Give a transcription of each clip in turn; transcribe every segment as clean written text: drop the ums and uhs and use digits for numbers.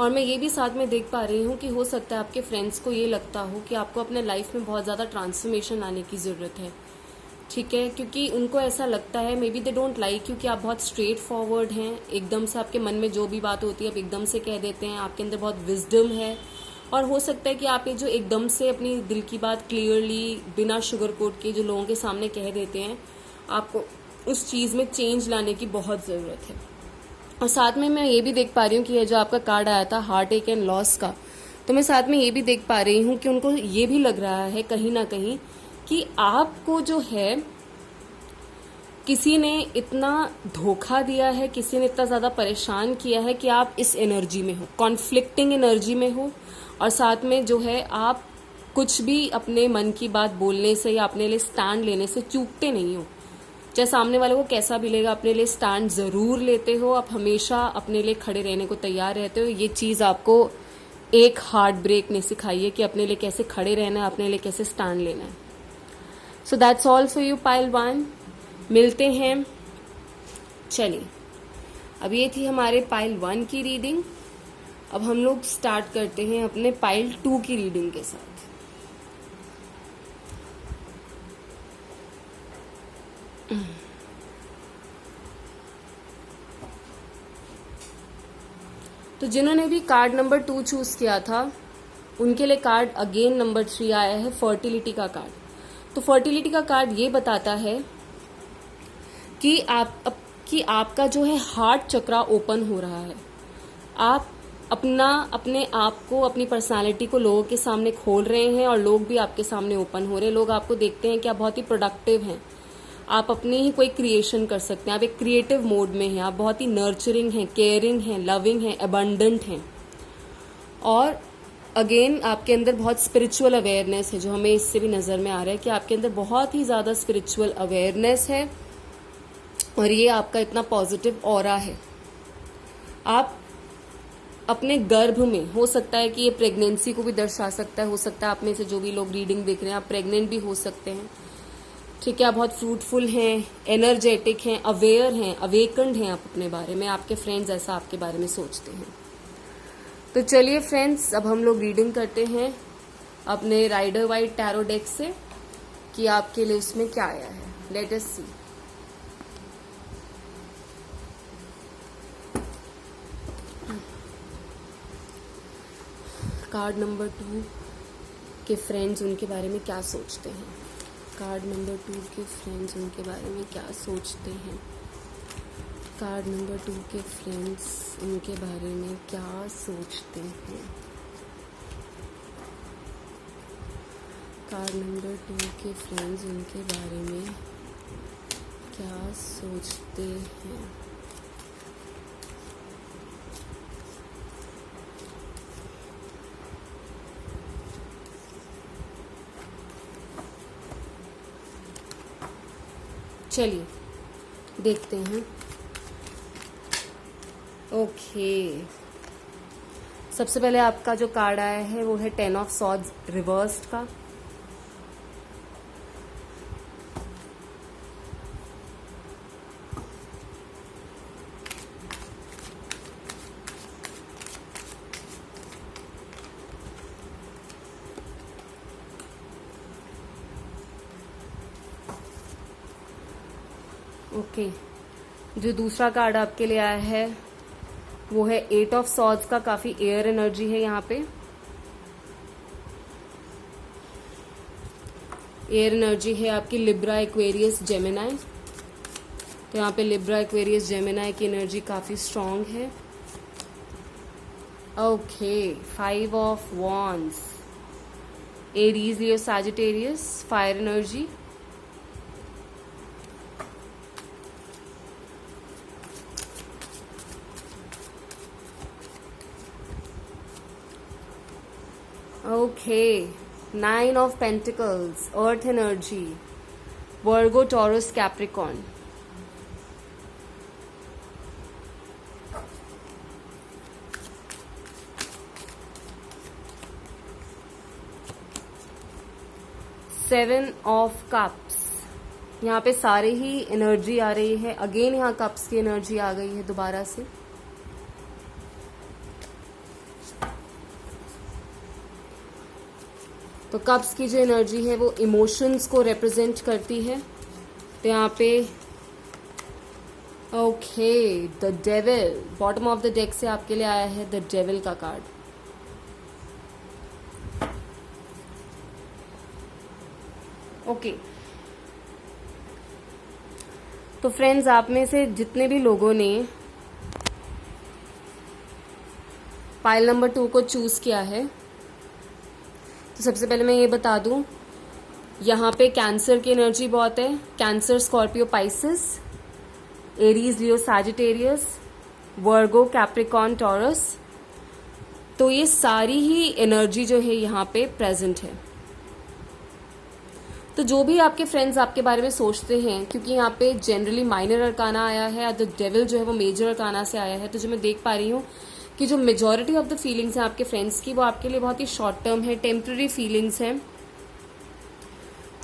और मैं ये भी साथ में देख पा रही हूँ कि हो सकता है आपके फ्रेंड्स को ये लगता हो कि आपको अपने लाइफ में बहुत ज़्यादा ट्रांसफॉर्मेशन लाने की ज़रूरत है, ठीक है, क्योंकि उनको ऐसा लगता है, may be they don't like, क्योंकि आप बहुत स्ट्रेट फॉरवर्ड हैं, एकदम से आपके मन में जो भी बात होती है आप एकदम से कह देते हैं, आपके अंदर बहुत विजडम है। और हो सकता है कि आप ये जो एकदम से अपनी दिल की बात क्लियरली बिना शुगर कोट के जो लोगों के सामने कह देते हैं, आपको उस चीज़ में चेंज लाने की बहुत ज़रूरत है। और साथ में मैं ये भी देख पा रही हूँ कि ये जो आपका कार्ड आया था हार्ट एक एंड लॉस का, तो मैं साथ में ये भी देख पा रही हूँ कि उनको ये भी लग रहा है कहीं ना कहीं कि आपको जो है किसी ने इतना धोखा दिया है, किसी ने इतना ज़्यादा परेशान किया है कि आप इस एनर्जी में हो, कॉन्फ्लिक्टिंग एनर्जी में हो। और साथ में जो है आप कुछ भी अपने मन की बात बोलने से या अपने लिए स्टैंड लेने से चूकते नहीं हो, चाहे सामने वाले को कैसा भी लेगा, अपने लिए स्टैंड ज़रूर लेते हो, आप हमेशा अपने लिए खड़े रहने को तैयार रहते हो। ये चीज़ आपको एक हार्ट ब्रेक ने सिखाई है कि अपने लिए कैसे खड़े रहना है, अपने लिए कैसे स्टैंड लेना है। So that's all for you pile 1। मिलते हैं, चलिए अब ये थी हमारे पाइल 1 की रीडिंग। अब हम लोग स्टार्ट करते हैं अपने पाइल 2 की रीडिंग के साथ। तो जिन्होंने भी कार्ड नंबर 2 चूज किया था उनके लिए कार्ड अगेन नंबर 3 आया है, फर्टिलिटी का कार्ड। तो फर्टिलिटी का कार्ड ये बताता है कि आपका जो है हार्ट चक्रा ओपन हो रहा है। आप अपने आप को, अपनी पर्सनालिटी को लोगों के सामने खोल रहे हैं और लोग भी आपके सामने ओपन हो रहे हैं। लोग आपको देखते हैं कि आप बहुत ही प्रोडक्टिव हैं, आप अपनी ही कोई क्रिएशन कर सकते हैं, आप एक क्रिएटिव मोड में हैं, आप बहुत ही नर्चरिंग हैं, केयरिंग हैं, लविंग हैं, अबंडेंट हैं। और अगेन आपके अंदर बहुत स्पिरिचुअल अवेयरनेस है, जो हमें इससे भी नज़र में आ रहा है कि आपके अंदर बहुत ही ज़्यादा स्पिरिचुअल अवेयरनेस है और ये आपका इतना पॉजिटिव ऑरा है। आप अपने गर्भ में, हो सकता है कि ये प्रेगनेंसी को भी दर्शा सकता है, हो सकता है आप में से जो भी लोग रीडिंग देख रहे हैं आप प्रेग्नेंट भी हो सकते हैं, ठीक है। आप बहुत फ्रूटफुल हैं, एनर्जेटिक हैं, अवेयर हैं, अवेकन्ड हैं आप अपने बारे में, आपके फ्रेंड्स ऐसा आपके बारे में सोचते हैं। तो चलिए फ्रेंड्स, अब हम लोग रीडिंग करते हैं अपने राइडर वाइट टैरो डेक से कि आपके लिए उसमें क्या आया है। लेट अस सी। कार्ड नंबर 2 के फ्रेंड्स उनके बारे में क्या सोचते हैं। कार्ड नंबर 2 के फ्रेंड्स उनके बारे में क्या सोचते हैं। कार्ड नंबर 2 के फ्रेंड्स उनके बारे में क्या सोचते हैं। कार्ड नंबर 2 के फ्रेंड्स उनके बारे में क्या सोचते हैं। चलिए देखते हैं। ओके, सबसे पहले आपका जो कार्ड आया है वो है 10 ऑफ सॉर्ड्स रिवर्स्ड का। ओके, जो दूसरा कार्ड आपके लिए आया है वो है 8 ऑफ सॉर्ड्स का। काफी एयर एनर्जी है यहाँ पे, एयर एनर्जी है आपकी लिब्रा, एक्वेरियस, जेमिनाई। तो यहाँ पे लिब्रा, एक्वेरियस, जेमिनाई की एनर्जी काफी स्ट्रांग है। Okay, 5 of wands, Aries, Leo, Sagittarius, fire energy. Okay, 9 of Pentacles, Earth energy, Virgo, Taurus, Capricorn. Seven of Cups, यहाँ पे सारे ही एनर्जी आ रही है। अगेन यहाँ कप्स की एनर्जी आ गई है दोबारा से। तो कप्स की जो एनर्जी है वो इमोशंस को रिप्रेजेंट करती है। तो यहाँ पे okay the devil, bottom of the deck से आपके लिए आया है द डेविल का कार्ड। ओके तो फ्रेंड्स, आप में से जितने भी लोगों ने पाइल नंबर 2 को चूज किया है, तो सबसे पहले मैं ये बता दूं, यहाँ पे कैंसर की एनर्जी बहुत है। कैंसर, स्कॉर्पियो, पाइसिस, एरीज, लियो, सैजिटेरियस, वर्गो, कैप्रिकॉन, टॉरस। तो ये सारी ही एनर्जी जो है यहाँ पे प्रेजेंट है। तो जो भी आपके फ्रेंड्स आपके बारे में सोचते हैं, क्योंकि यहाँ पे जनरली माइनर अरकाना आया है, द डेविल जो है वो मेजर अरकाना से आया है, तो जो मैं देख पा रही हूँ कि जो मेजॉरिटी ऑफ द फीलिंग्स हैं आपके फ्रेंड्स की, वो आपके लिए बहुत ही शॉर्ट टर्म है, टेम्पररी फीलिंग्स हैं।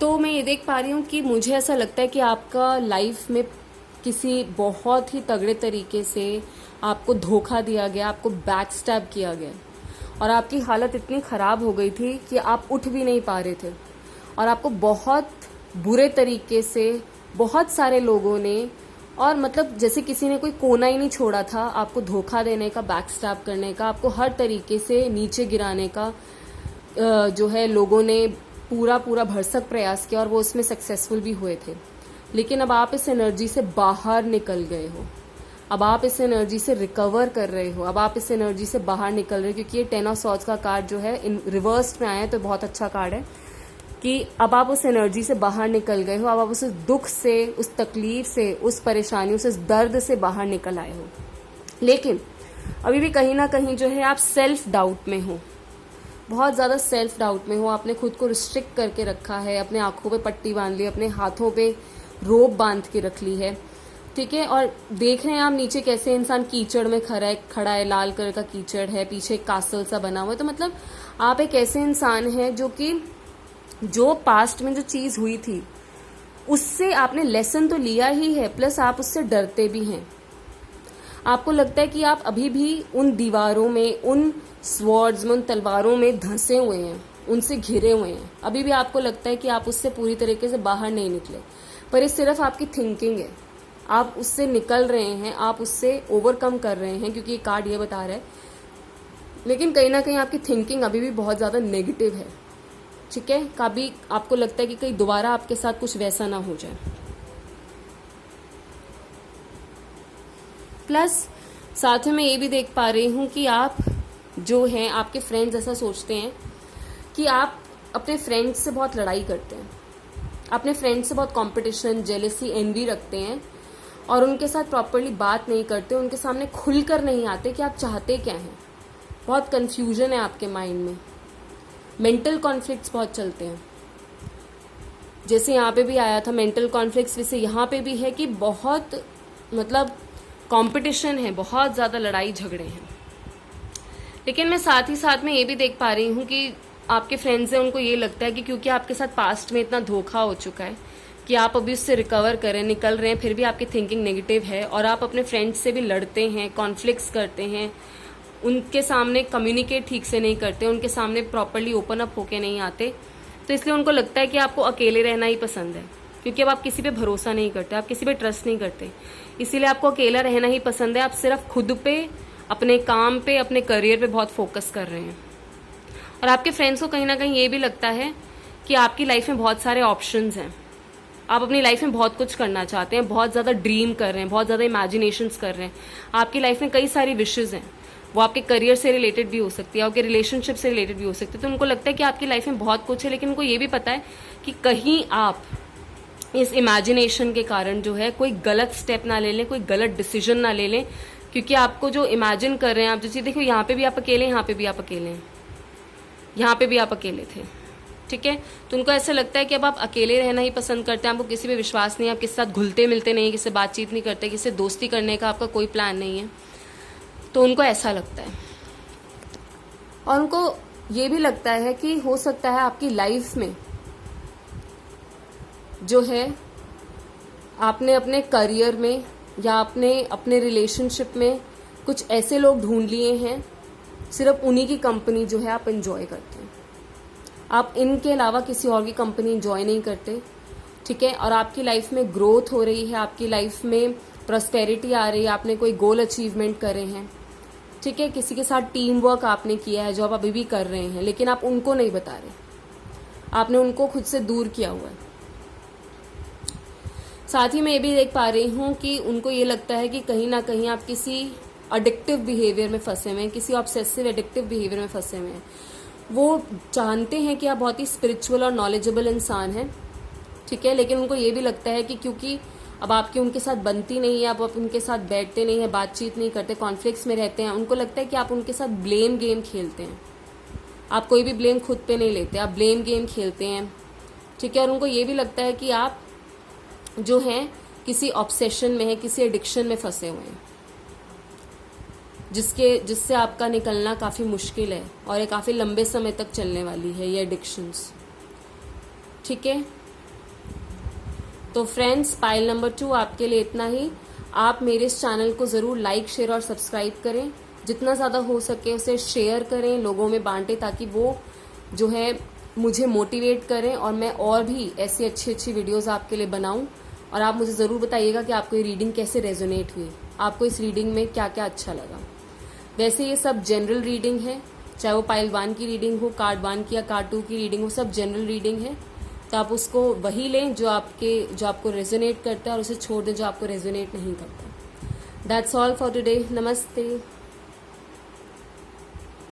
तो मैं ये देख पा रही हूँ कि मुझे ऐसा लगता है कि आपका लाइफ में किसी बहुत ही तगड़े तरीके से आपको धोखा दिया गया, आपको बैक स्टैब किया गया, और आपकी हालत इतनी खराब हो गई थी कि आप उठ भी नहीं पा रहे थे, और आपको बहुत बुरे तरीके से बहुत सारे लोगों ने, और मतलब जैसे किसी ने कोई कोना ही नहीं छोड़ा था, आपको धोखा देने का, बैक स्टैब करने का, आपको हर तरीके से नीचे गिराने का जो है लोगों ने पूरा भरसक प्रयास किया, और वो उसमें सक्सेसफुल भी हुए थे। लेकिन अब आप इस एनर्जी से बाहर निकल गए हो, अब आप इस एनर्जी से रिकवर कर रहे हो, अब आप इस एनर्जी से बाहर निकल रहे हो, क्योंकि ये 10 ऑफ सॉर्ड्स का कार्ड जो है इन रिवर्स में आया है, तो बहुत अच्छा कार्ड है कि अब आप उस एनर्जी से बाहर निकल गए हो, अब आप उस दुख से, उस तकलीफ से, उस परेशानियों से, उस दर्द से बाहर निकल आए हो। लेकिन अभी भी कहीं ना कहीं जो है आप सेल्फ डाउट में हो, बहुत ज़्यादा सेल्फ डाउट में हो। आपने खुद को रिस्ट्रिक्ट करके रखा है, अपने आंखों पे पट्टी बांध ली, अपने हाथों पे रोप बांध के रख ली है, ठीक है। और देख रहे हैं आप नीचे कैसे इंसान कीचड़ में खड़ा है, लाल कलर का कीचड़ है, पीछे एक कासल सा बना हुआ है। तो मतलब आप एक ऐसे इंसान हैं जो पास्ट में जो चीज हुई थी उससे आपने लेसन तो लिया ही है, प्लस आप उससे डरते भी हैं। आपको लगता है कि आप अभी भी उन दीवारों में, उन स्वॉर्ड्स में, उन तलवारों में धंसे हुए हैं, उनसे घिरे हुए हैं। अभी भी आपको लगता है कि आप उससे पूरी तरीके से बाहर नहीं निकले, पर ये सिर्फ आपकी थिंकिंग है। आप उससे निकल रहे हैं, आप उससे ओवरकम कर रहे हैं, क्योंकि ये कार्ड ये बता रहा है। लेकिन कहीं ना कहीं आपकी थिंकिंग अभी भी बहुत ज्यादा नेगेटिव है, ठीक है। कभी आपको लगता है कि कहीं दोबारा आपके साथ कुछ वैसा ना हो जाए। प्लस साथ में मैं ये भी देख पा रही हूं कि आप जो हैं, आपके फ्रेंड्स ऐसा सोचते हैं कि आप अपने फ्रेंड्स से बहुत लड़ाई करते हैं, अपने फ्रेंड्स से बहुत कंपटीशन, जेलेसी, एनवी रखते हैं, और उनके साथ प्रॉपरली बात नहीं करते, उनके सामने खुलकर नहीं आते कि आप चाहते क्या हैं। बहुत कंफ्यूजन है आपके माइंड में, मेंटल कॉन्फ्लिक्ट्स बहुत चलते हैं। जैसे यहाँ पे भी आया था मेंटल कॉन्फ्लिक्ट्स, वैसे यहाँ पे भी है कि बहुत मतलब कंपटीशन है, बहुत ज़्यादा लड़ाई झगड़े हैं। लेकिन मैं साथ ही साथ में ये भी देख पा रही हूँ कि आपके फ्रेंड्स हैं, उनको ये लगता है कि क्योंकि आपके साथ पास्ट में इतना धोखा हो चुका है कि आप अभी उससे रिकवर करें, निकल रहे हैं, फिर भी आपकी थिंकिंग नेगेटिव है, और आप अपने फ्रेंड्स से भी लड़ते हैं, कॉन्फ्लिक्ट्स करते हैं, उनके सामने कम्युनिकेट ठीक से नहीं करते, उनके सामने प्रॉपरली ओपन अप होके नहीं आते। तो इसलिए उनको लगता है कि आपको अकेले रहना ही पसंद है, क्योंकि अब आप किसी पे भरोसा नहीं करते, आप किसी पे ट्रस्ट नहीं करते, इसीलिए आपको अकेला रहना ही पसंद है। आप सिर्फ खुद पे, अपने काम पे, अपने करियर पे बहुत फोकस कर रहे हैं। और आपके फ्रेंड्स को कहीं ना कहीं ये भी लगता है कि आपकी लाइफ में बहुत सारे ऑप्शंस हैं, आप अपनी लाइफ में बहुत कुछ करना चाहते हैं, बहुत ज़्यादा ड्रीम कर रहे हैं, बहुत ज़्यादा इमेजिनेशंस कर रहे हैं, आपकी लाइफ में कई सारी विशेज़ हैं, वो आपके करियर से रिलेटेड भी हो सकती है, आपके रिलेशनशिप से रिलेटेड भी हो सकती है। तो उनको लगता है कि आपकी लाइफ में बहुत कुछ है, लेकिन उनको ये भी पता है कि कहीं आप इस इमेजिनेशन के कारण जो है कोई गलत स्टेप ना ले लें, कोई गलत डिसीजन ना ले लें, क्योंकि आपको जो इमेजिन कर रहे हैं आप, जो चीज़ देखो, यहाँ पे भी आप अकेले, यहाँ पे भी आप अकेले हैं, यहाँ पे भी आप अकेले थे, ठीक है। तो उनको ऐसा लगता है कि अब आप अकेले रहना ही पसंद करते हैं, आपको किसी पे विश्वास नहीं है, आप किसी साथ घुलते मिलते नहीं, किसी से बातचीत नहीं करते, किसी से दोस्ती करने का आपका कोई प्लान नहीं है। तो उनको ऐसा लगता है, और उनको ये भी लगता है कि हो सकता है आपकी लाइफ में जो है आपने अपने करियर में या आपने अपने रिलेशनशिप में कुछ ऐसे लोग ढूंढ लिए हैं, सिर्फ उन्हीं की कंपनी जो है आप एंजॉय करते हैं, आप इनके अलावा किसी और की कंपनी ज्वाइन नहीं करते, ठीक है। और आपकी लाइफ में ग्रोथ हो रही है, आपकी लाइफ में प्रॉस्पेरिटी आ रही है, आपने कोई गोल अचीवमेंट करे हैं, ठीक है। किसी के साथ टीम वर्क आपने किया है जो आप अभी भी कर रहे हैं, लेकिन आप उनको नहीं बता रहे, आपने उनको खुद से दूर किया हुआ है। साथ ही मैं ये भी देख पा रही हूँ कि उनको ये लगता है कि कहीं ना कहीं आप किसी अडिक्टिव बिहेवियर में फंसे हुए हैं, किसी ऑब्सेसिव एडिक्टिव बिहेवियर में फंसे हुए हैं। वो जानते हैं कि आप बहुत ही स्पिरिचुअल और नॉलेजेबल इंसान हैं, ठीक है, लेकिन उनको ये भी लगता है कि क्योंकि अब आपकी उनके साथ बनती नहीं है, आप उनके साथ बैठते नहीं है, बातचीत नहीं करते, कॉन्फ्लिक्ट्स में रहते हैं, उनको लगता है कि आप उनके साथ ब्लेम गेम खेलते हैं। आप कोई भी ब्लेम खुद पे नहीं लेते, आप ब्लेम गेम खेलते हैं, ठीक है। और उनको ये भी लगता है कि आप जो हैं किसी ऑब्सेशन में है, किसी एडिक्शन में फंसे हुए हैं, जिससे आपका निकलना काफी मुश्किल है और ये काफी लंबे समय तक चलने वाली है ये एडिक्शंस, ठीक है। तो फ्रेंड्स, पाइल नंबर 2 आपके लिए इतना ही। आप मेरे इस चैनल को जरूर लाइक, शेयर और सब्सक्राइब करें, जितना ज्यादा हो सके उसे शेयर करें, लोगों में बांटें, ताकि वो जो है मुझे मोटिवेट करें और मैं और भी ऐसी अच्छी अच्छी वीडियोस आपके लिए बनाऊं। और आप मुझे जरूर बताइएगा कि आपको ये रीडिंग कैसे रेजोनेट हुई, आपको इस रीडिंग में क्या क्या अच्छा लगा। वैसे ये सब जनरल रीडिंग है, चाहे वो पाइल 1 की रीडिंग हो, कार्ड 1 की या कार्ड 2 की रीडिंग हो, सब जनरल रीडिंग है। तो आप उसको वही लें जो आपको रेजोनेट करता है और उसे छोड़ दें जो आपको रेजोनेट नहीं करता। That's all for today. नमस्ते।